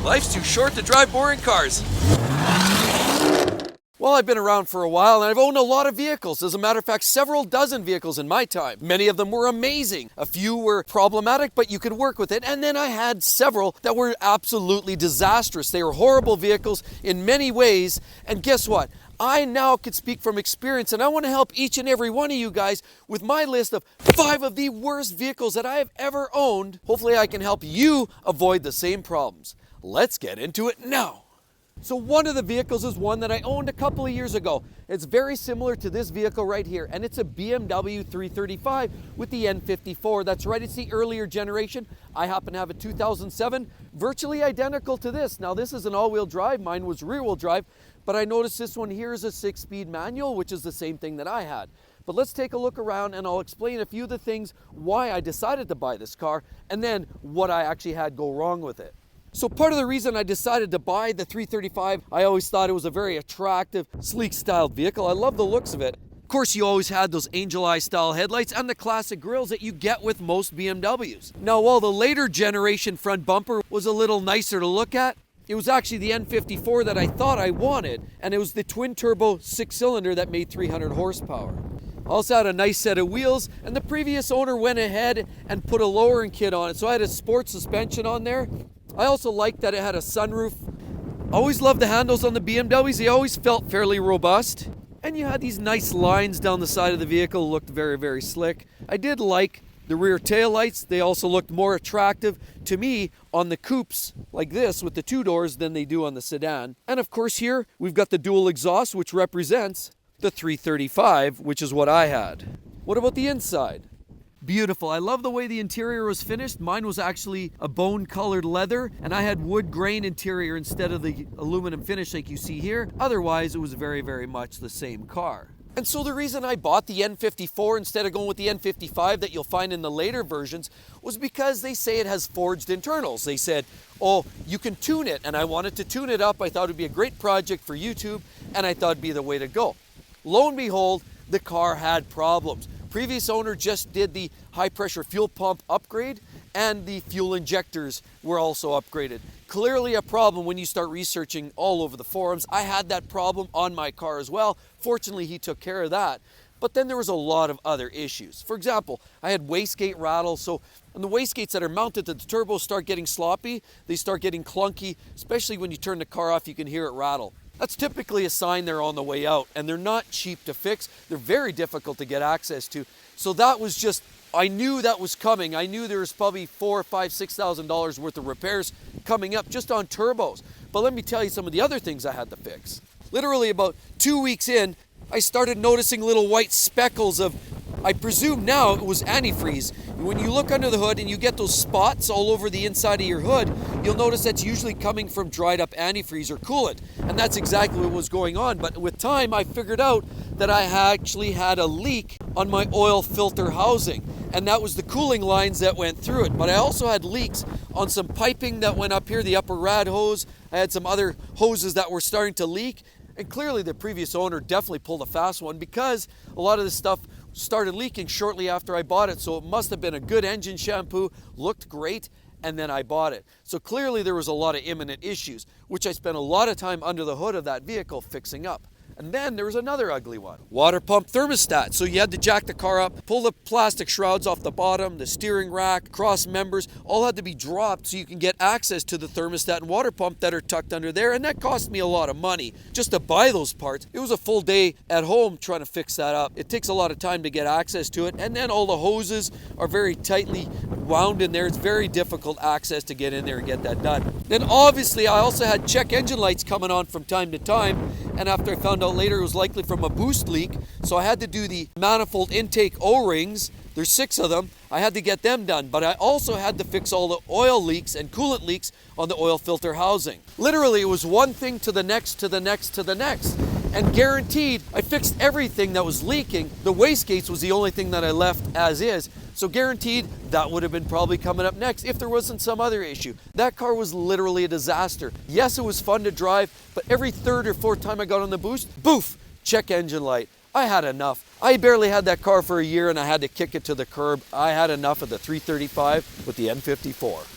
Life's too short to drive boring cars. Well, I've been around for a while and I've owned a lot of vehicles. As a matter of fact, several dozen vehicles in my time. Many of them were amazing. A few were problematic, but you could work with it. And then I had several that were absolutely disastrous. They were horrible vehicles in many ways. And guess what? I now could speak from experience, and I want to help each and every one of you guys with my list of 5 of the worst vehicles that I have ever owned. Hopefully I can help you avoid the same problems. Let's get into it now. So one of the vehicles is one that I owned a couple of years ago. It's very similar to this vehicle right here, and it's a BMW 335 with the N54. That's right, it's the earlier generation. I happen to have a 2007, virtually identical to this. Now this is an all-wheel drive, mine was rear-wheel drive, but I noticed this one here is a 6-speed manual, which is the same thing that I had. But let's take a look around and I'll explain a few of the things why I decided to buy this car and then what I actually had go wrong with it. So part of the reason I decided to buy the 335, I always thought it was a very attractive, sleek styled vehicle. I love the looks of it. Of course, you always had those angel eye style headlights and the classic grills that you get with most BMWs. Now, while the later generation front bumper was a little nicer to look at, it was actually the N54 that I thought I wanted, and it was the twin turbo 6-cylinder that made 300 horsepower. Also had a nice set of wheels, and the previous owner went ahead and put a lowering kit on it, so I had a sport suspension on there. I also liked that it had a sunroof. Always loved the handles on the BMWs, they always felt fairly robust. And you had these nice lines down the side of the vehicle, looked very, very slick. I did like the rear taillights. They also looked more attractive to me on the coupes like this with the 2 doors than they do on the sedan. And of course here we've got the dual exhaust, which represents the 335, which is what I had. What about the inside? Beautiful. I love the way the interior was finished. Mine was actually a bone colored leather and I had wood grain interior instead of the aluminum finish like you see here. Otherwise it was very, very much the same car. And so the reason I bought the N54 instead of going with the N55 that you'll find in the later versions was because they say it has forged internals. They said, oh, you can tune it, and I wanted to tune it up. I thought it would be a great project for YouTube, and I thought it'd be the way to go. Lo and behold, the car had problems. Previous owner just did the high pressure fuel pump upgrade, and the fuel injectors were also upgraded. Clearly a problem when you start researching all over the forums. I had that problem on my car as well. Fortunately, he took care of that. But then there was a lot of other issues. For example, I had wastegate rattle. So when the wastegates that are mounted to the turbo start getting sloppy, they start getting clunky, especially when you turn the car off, you can hear it rattle. That's typically a sign they're on the way out, and they're not cheap to fix. They're very difficult to get access to. So that was just, I knew that was coming. I knew there was probably $4,000, $5,000, $6,000 worth of repairs coming up just on turbos. But let me tell you some of the other things I had to fix. Literally about 2 weeks in, I started noticing little white speckles of, I presume now it was antifreeze. When you look under the hood and you get those spots all over the inside of your hood, you'll notice that's usually coming from dried up antifreeze or coolant. And that's exactly what was going on. But with time, I figured out that I actually had a leak on my oil filter housing. And that was the cooling lines that went through it. But I also had leaks on some piping that went up here, the upper rad hose. I had some other hoses that were starting to leak. And clearly the previous owner definitely pulled a fast one because a lot of this stuff started leaking shortly after I bought it. So it must have been a good engine shampoo, looked great, and then I bought it. So clearly there was a lot of imminent issues, which I spent a lot of time under the hood of that vehicle fixing up. And then there was another ugly one. Water pump thermostat. So you had to jack the car up, pull the plastic shrouds off the bottom, the steering rack, cross members, all had to be dropped so you can get access to the thermostat and water pump that are tucked under there. And that cost me a lot of money just to buy those parts. It was a full day at home trying to fix that up. It takes a lot of time to get access to it. And then all the hoses are very tightly wound in there. It's very difficult access to get in there and get that done. Then obviously I also had check engine lights coming on from time to time. And after I found out later it was likely from a boost leak, so I had to do the manifold intake O-rings. There's 6 of them. I had to get them done, but I also had to fix all the oil leaks and coolant leaks on the oil filter housing. Literally, it was one thing to the next, to the next, to the next. And guaranteed, I fixed everything that was leaking. The wastegates was the only thing that I left as is. So guaranteed, that would have been probably coming up next if there wasn't some other issue. That car was literally a disaster. Yes, it was fun to drive, but every 3rd or 4th time I got on the boost, boof, check engine light. I had enough. I barely had that car for a year and I had to kick it to the curb. I had enough of the 335 with the N54.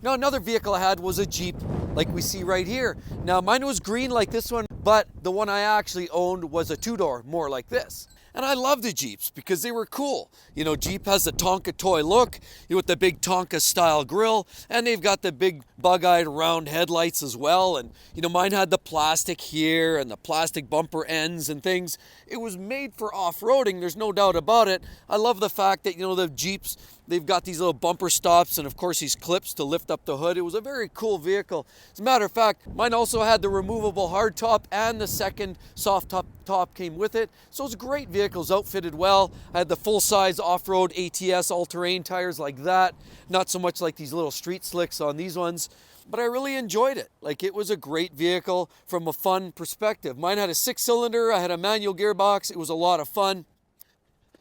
Now another vehicle I had was a Jeep, like we see right here. Now mine was green like this one, but the one I actually owned was a two-door, more like this. And I love the Jeeps because they were cool. You know, Jeep has the Tonka toy look with the big Tonka style grille, and they've got the big bug-eyed round headlights as well. And, you know, mine had the plastic here and the plastic bumper ends and things. It was made for off-roading, there's no doubt about it. I love the fact that, you know, the Jeeps, they've got these little bumper stops and of course these clips to lift up the hood. It was a very cool vehicle. As a matter of fact, mine also had the removable hardtop and the second soft top came with it. So it's a great vehicle, it's outfitted well. I had the full-size off-road ATS all-terrain tires like that. Not so much like these little street slicks on these ones. But I really enjoyed it. Like, it was a great vehicle from a fun perspective. Mine had a 6-cylinder, I had a manual gearbox. It was a lot of fun.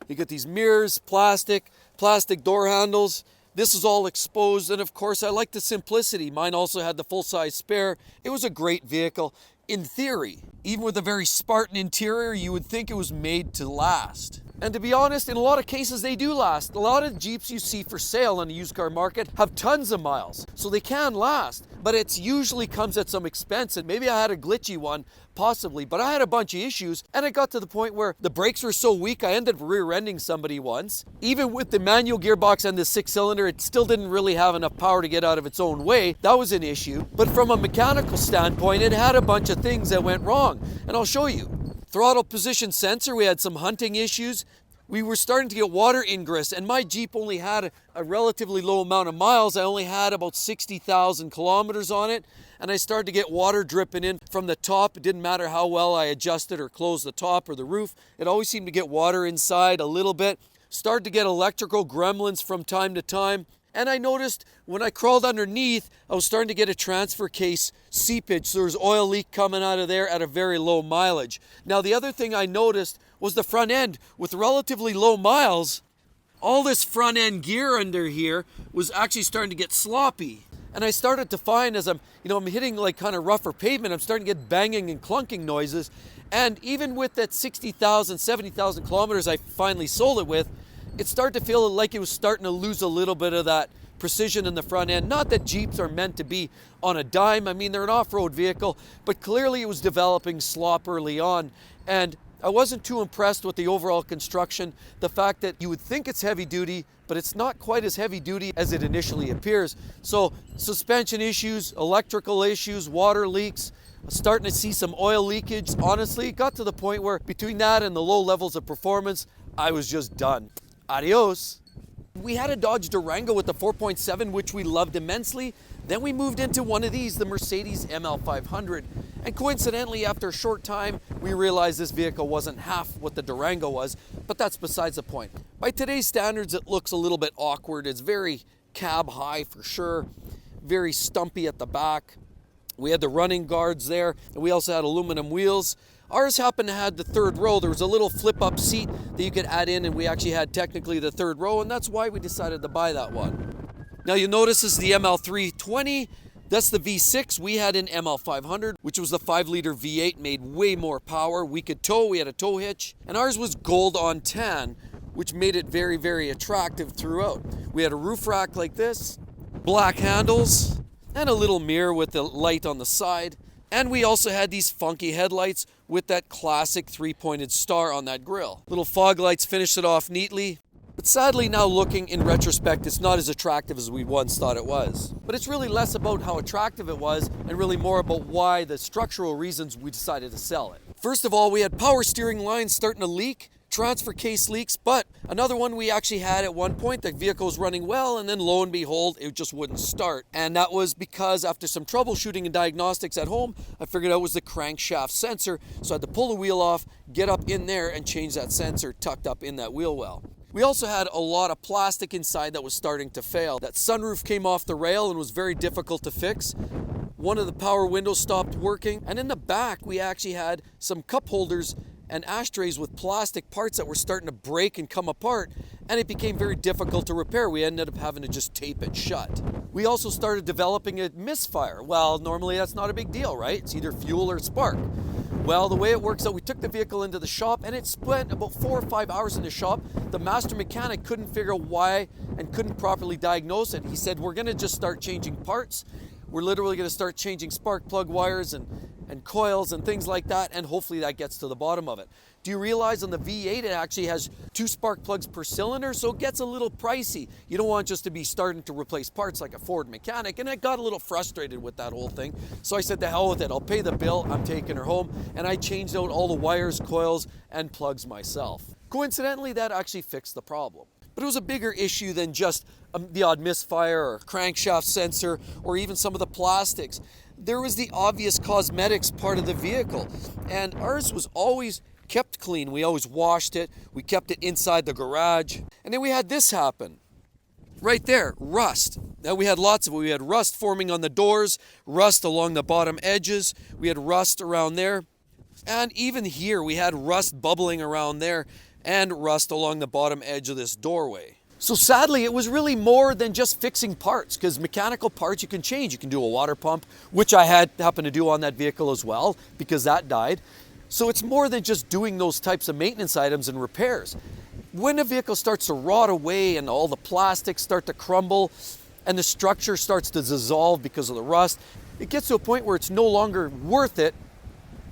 You get these mirrors, plastic door handles. This is all exposed, and of course I like the simplicity. Mine also had the full-size spare. It was a great vehicle. In theory, even with a very Spartan interior, you would think it was made to last. And to be honest, in a lot of cases they do last. A lot of Jeeps you see for sale on the used car market have tons of miles, so they can last. But it usually comes at some expense, and maybe I had a glitchy one, possibly, but I had a bunch of issues, and it got to the point where the brakes were so weak I ended up rear-ending somebody once. Even with the manual gearbox and the 6-cylinder, it still didn't really have enough power to get out of its own way. That was an issue. But from a mechanical standpoint, it had a bunch of things that went wrong, and I'll show you. Throttle position sensor, we had some hunting issues. We were starting to get water ingress, and my Jeep only had a relatively low amount of miles. I only had about 60,000 kilometers on it, and I started to get water dripping in from the top. It didn't matter how well I adjusted or closed the top or the roof. It always seemed to get water inside a little bit. Started to get electrical gremlins from time to time. And I noticed when I crawled underneath, I was starting to get a transfer case seepage. So there was oil leak coming out of there at a very low mileage. Now, the other thing I noticed was the front end. With relatively low miles, all this front end gear under here was actually starting to get sloppy. And I started to find as I'm hitting like kind of rougher pavement, I'm starting to get banging and clunking noises. And even with that 60,000, 70,000 kilometers I finally sold it with, it started to feel like it was starting to lose a little bit of that precision in the front end. Not that Jeeps are meant to be on a dime. I mean, they're an off-road vehicle, but clearly it was developing slop early on. And I wasn't too impressed with the overall construction. The fact that you would think it's heavy duty, but it's not quite as heavy duty as it initially appears. So suspension issues, electrical issues, water leaks, starting to see some oil leakage. Honestly, it got to the point where between that and the low levels of performance, I was just done. Adios. We had a Dodge Durango with the 4.7, which we loved immensely. Then we moved into one of these, the Mercedes ML500. And coincidentally, after a short time, we realized this vehicle wasn't half what the Durango was, but that's besides the point. By today's standards, it looks a little bit awkward. It's very cab high for sure, very stumpy at the back. We had the running guards there, and we also had aluminum wheels. Ours happened to have the third row. There was a little flip-up seat that you could add in, and we actually had technically the third row, and that's why we decided to buy that one. Now you'll notice this is the ML320. That's the V6. We had an ML500, which was the 5-liter V8, made way more power. We could tow, we had a tow hitch, and ours was gold on tan, which made it very, very attractive throughout. We had a roof rack like this, black handles, and a little mirror with the light on the side. And we also had these funky headlights with that classic 3-pointed star on that grille. Little fog lights finished it off neatly. But sadly, now looking in retrospect, it's not as attractive as we once thought it was. But it's really less about how attractive it was and really more about why the structural reasons we decided to sell it. First of all, we had power steering lines starting to leak, transfer case leaks, but another one we actually had at one point, the vehicle was running well, and then lo and behold, it just wouldn't start. And that was because after some troubleshooting and diagnostics at home, I figured out it was the crankshaft sensor, so I had to pull the wheel off, get up in there, and change that sensor tucked up in that wheel well. We also had a lot of plastic inside that was starting to fail. That sunroof came off the rail and was very difficult to fix. One of the power windows stopped working, and in the back we actually had some cup holders and ashtrays with plastic parts that were starting to break and come apart, and it became very difficult to repair. We ended up having to just tape it shut. We also started developing a misfire. Well, normally that's not a big deal, right? It's either fuel or spark. Well, the way it works out, we took the vehicle into the shop, and it spent about 4 or 5 hours in the shop. The master mechanic couldn't figure out why and couldn't properly diagnose it. He said, we're gonna just start changing parts. We're literally going to start changing spark plug wires and coils and things like that, and hopefully that gets to the bottom of it. Do you realize on the V8 it actually has 2 spark plugs per cylinder, so it gets a little pricey. You don't want just to be starting to replace parts like a Ford mechanic, and I got a little frustrated with that whole thing. So I said, to hell with it, I'll pay the bill, I'm taking her home, and I changed out all the wires, coils, and plugs myself. Coincidentally, that actually fixed the problem. But it was a bigger issue than just the odd misfire or crankshaft sensor or even some of the plastics. There was the obvious cosmetics part of the vehicle, and ours was always kept clean. We always washed it, we kept it inside the garage, and then we had this happen. Right there, rust. Now we had lots of it. We had rust forming on the doors, rust along the bottom edges, we had rust around there, and even here we had rust bubbling around there and rust along the bottom edge of this doorway. So sadly, it was really more than just fixing parts, because mechanical parts you can change. You can do a water pump, which I happened to do on that vehicle as well, because that died. So it's more than just doing those types of maintenance items and repairs. When a vehicle starts to rot away and all the plastics start to crumble and the structure starts to dissolve because of the rust, it gets to a point where it's no longer worth it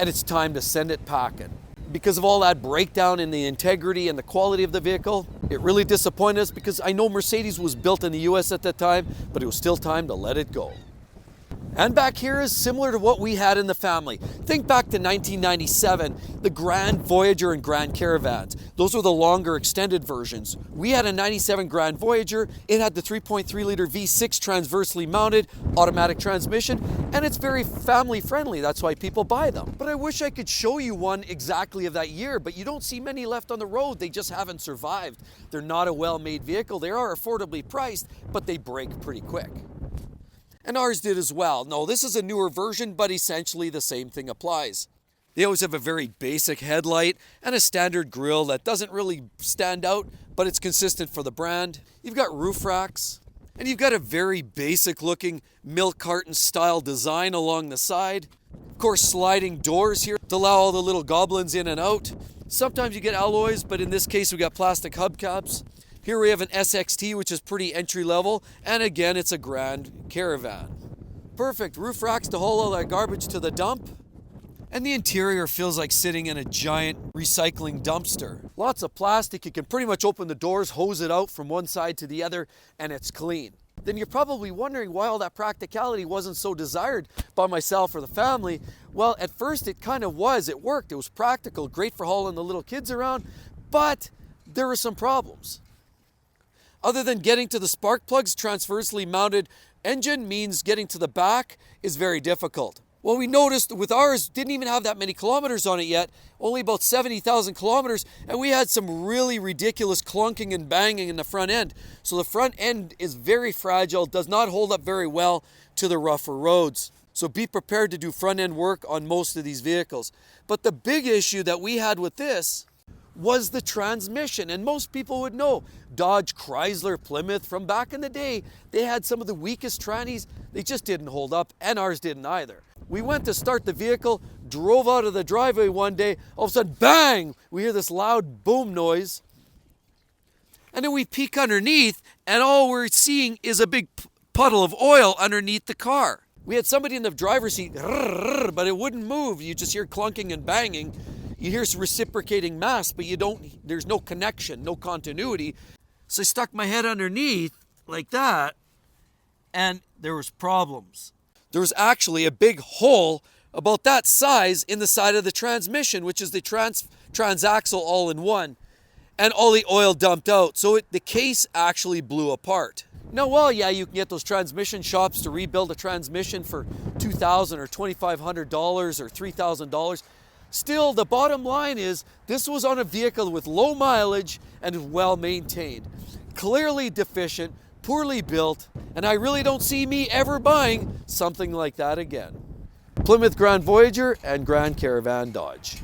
and it's time to send it packing. Because of all that breakdown in the integrity and the quality of the vehicle, it really disappointed us, because I know Mercedes was built in the US at that time, but it was still time to let it go. And back here is similar to what we had in the family. Think back to 1997, the Grand Voyager and Grand Caravans. Those were the longer extended versions. We had a 97 Grand Voyager. It had the 3.3 liter V6 transversely mounted automatic transmission, and it's very family friendly. That's why people buy them. But I wish I could show you one exactly of that year, but you don't see many left on the road. They just haven't survived. They're not a well-made vehicle. They are affordably priced, but they break pretty quick. And ours did as well. No, this is a newer version, but essentially the same thing applies. They always have a very basic headlight and a standard grille that doesn't really stand out, but it's consistent for the brand. You've got roof racks, and you've got a very basic looking milk carton style design along the side. Of course, sliding doors here to allow all the little goblins in and out. Sometimes you get alloys, but in this case we got plastic hubcaps. Here we have an SXT, which is pretty entry level, and again, it's a Grand Caravan. Perfect roof racks to haul all that garbage to the dump. And the interior feels like sitting in a giant recycling dumpster. Lots of plastic. You can pretty much open the doors, hose it out from one side to the other, and it's clean. Then you're probably wondering why all that practicality wasn't so desired by myself or the family. Well, at first it kind of was. It worked. It was practical, great for hauling the little kids around, but there were some problems. Other than getting to the spark plugs, transversely mounted engine means getting to the back is very difficult. Well, we noticed with ours, didn't even have that many kilometers on it yet, only about 70,000 kilometers, and we had some really ridiculous clunking and banging in the front end. So the front end is very fragile, does not hold up very well to the rougher roads. So be prepared to do front end work on most of these vehicles. But the big issue that we had with this was the transmission, and most people would know Dodge, Chrysler, Plymouth from back in the day, they had some of the weakest trannies. They just didn't hold up, and ours didn't either. We went to start the vehicle, drove out of the driveway one day, all of a sudden, bang, we hear this loud boom noise, and then we peek underneath, and all we're seeing is a big puddle of oil underneath the car. We had somebody in the driver's seat, but it wouldn't move. You just hear clunking and banging. You hear reciprocating mass, but there's no connection, no continuity. So I stuck my head underneath like that, and there was problems. There was actually a big hole about that size in the side of the transmission, which is the transaxle all-in-one, and all the oil dumped out. So the case actually blew apart. Now, well, yeah, you can get those transmission shops to rebuild a transmission for $2,000 or $2,500 or $3,000. Still, the bottom line is this was on a vehicle with low mileage and well maintained. Clearly deficient, poorly built, and I really don't see me ever buying something like that again. Plymouth Grand Voyager and Grand Caravan Dodge.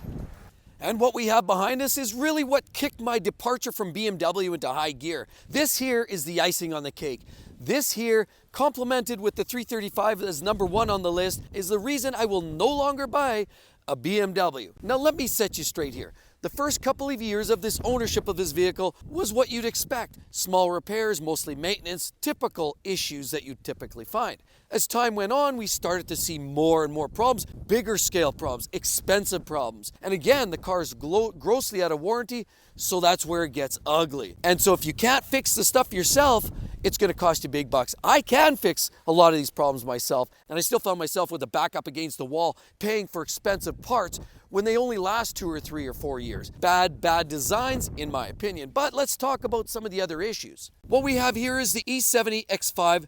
And what we have behind us is really what kicked my departure from BMW into high gear. This here is the icing on the cake. This here, complemented with the 335 as number one on the list, is the reason I will no longer buy a BMW. Now let me set you straight here. The first couple of years of this ownership of this vehicle was what you'd expect. Small repairs, mostly maintenance, typical issues that you typically find. As time went on, we started to see more and more problems, bigger scale problems, expensive problems. And again, the car's grossly out of warranty, so that's where it gets ugly. And so if you can't fix the stuff yourself, it's going to cost you big bucks. I can fix a lot of these problems myself, and I still found myself with a back up against the wall paying for expensive parts when they only last 2 or 3 or 4 years. Bad designs, in my opinion. But let's talk about some of the other issues. What we have here is the E70 X5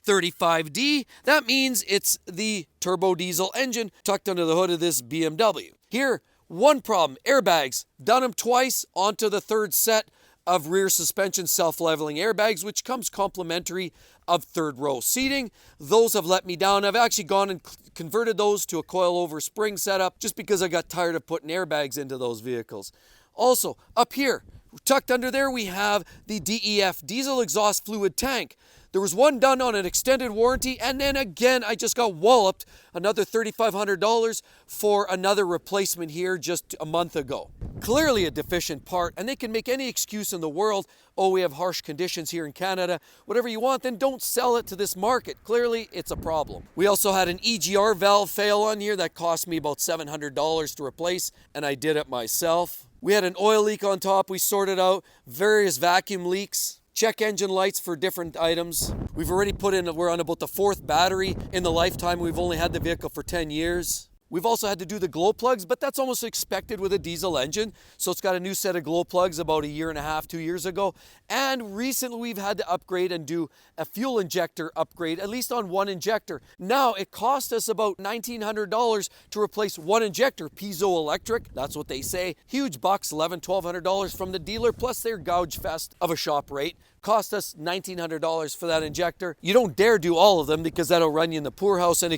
35D. That means it's the turbo diesel engine tucked under the hood of this BMW. Here, one problem, airbags. Done them twice, onto the third set of rear suspension self-leveling airbags, which comes complimentary of third row seating. Those have let me down. I've actually gone and converted those to a coil-over spring setup just because I got tired of putting airbags into those vehicles. Also, up here, tucked under there, we have the DEF, diesel exhaust fluid tank. There was one done on an extended warranty, and then again, I just got walloped another $3,500 for another replacement here just a month ago. Clearly a deficient part, and they can make any excuse in the world. Oh, we have harsh conditions here in Canada. Whatever you want, then don't sell it to this market. Clearly, it's a problem. We also had an EGR valve fail on here that cost me about $700 to replace, and I did it myself. We had an oil leak on top. We sorted out various vacuum leaks. Check engine lights for different items. We've already we're on about the 4th battery in the lifetime. We've only had the vehicle for 10 years. We've also had to do the glow plugs, but that's almost expected with a diesel engine. So it's got a new set of glow plugs about 1.5 years, 2 years ago. And recently we've had to upgrade and do a fuel injector upgrade, at least on one injector. Now it cost us about $1,900 to replace one injector, piezoelectric, that's what they say. Huge bucks, $1,100, $1,200 from the dealer, plus their gouge fest of a shop rate. Cost us $1,900 for that injector. You don't dare do all of them because that'll run you in the poorhouse and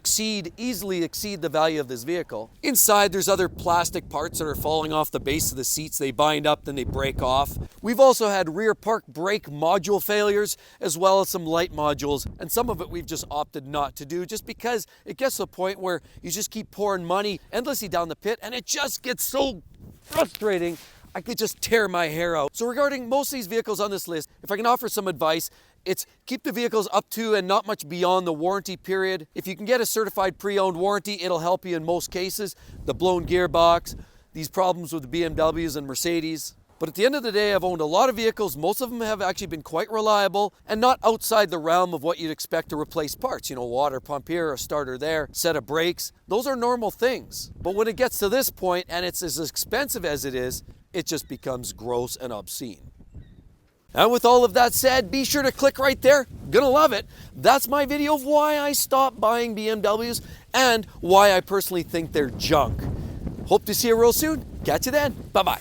easily exceed the value of this vehicle. Inside, there's other plastic parts that are falling off the base of the seats. They bind up, then they break off. We've also had rear park brake module failures, as well as some light modules, and some of it we've just opted not to do just because it gets to a point where you just keep pouring money endlessly down the pit, and it just gets so frustrating. I could just tear my hair out. So regarding most of these vehicles on this list, if I can offer some advice, it's keep the vehicles up to and not much beyond the warranty period. If you can get a certified pre-owned warranty, it'll help you in most cases. The blown gearbox, these problems with the BMWs and Mercedes. But at the end of the day, I've owned a lot of vehicles. Most of them have actually been quite reliable and not outside the realm of what you'd expect to replace parts. You know, water pump here, a starter there, set of brakes. Those are normal things. But when it gets to this point and it's as expensive as it is, it just becomes gross and obscene. And with all of that said, be sure to click right there. Gonna love it. That's my video of why I stopped buying BMWs and why I personally think they're junk. Hope to see you real soon. Catch you then. Bye-bye.